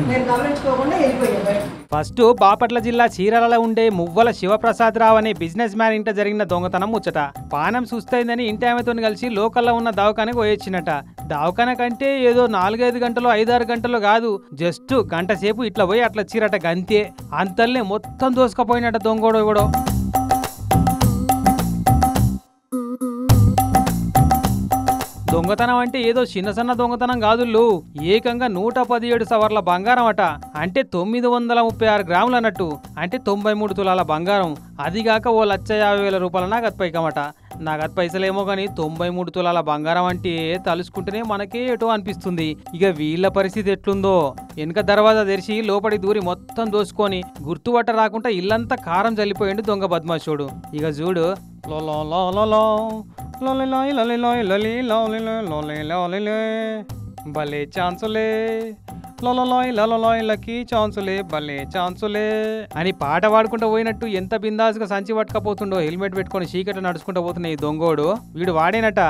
నేను గమనించుకోకుండా వెళ్ళిపోయాను బయట. ఫస్ట్ బాపట్ల జిల్లా చీరాలలో ఉండే మువ్వల శివప్రసాద్ రావు అనే బిజినెస్ మ్యాన్ ఇంట జరిగిన దొంగతనం ముచ్చట. పానం సుస్తైందని ఇంటి ఆమెతో కలిసి లోకల్లో ఉన్న దవాఖానకు పోయొచ్చినట. దవాఖాన కంటే ఏదో 4-5 గంటలు 5-6 గంటలు కాదు, జస్ట్ గంట సేపు ఇట్లా పోయి అట్లా చీరట గంతే. అంతల్నే మొత్తం దోసుకపోయినట దొంగోడో కూడా. దొంగతనం అంటే ఏదో చిన్న సన్న దొంగతనం కాదుళ్ళు, ఏకంగా 117 సవర్ల బంగారం అట. అంటే 936 గ్రాములు అన్నట్టు, అంటే 93 తులాల బంగారం. అదిగాక ఓ 1,50,000 రూపాయల నగదు పైకమట. నగదు పైసలేమో కానీ 93 తులాల బంగారం అంటే తలుసుకుంటేనే మనకే ఏటో అనిపిస్తుంది. ఇక వీళ్ళ పరిస్థితి ఎట్లుందో. వెనుక దర్వాజా తెరిచి లోపడి దూరి మొత్తం దోసుకొని గుర్తుపట్ట రాకుండా ఇల్లంతా కారం చల్లిపోయిండు దొంగ బద్మాషోడు. ఇక చూడు, భలే ఛాన్సులే లకి ఛాన్సులే భలే ఛాన్సులే అని పాట పాడుకుంటూ పోయినట్టు ఎంత బిందాసుగా సంచి పట్టుకపోతుండో. హెల్మెట్ పెట్టుకొని చీకట నడుచుకుంటూ పోతున్న ఈ దొంగోడు వీడు వాడేనట.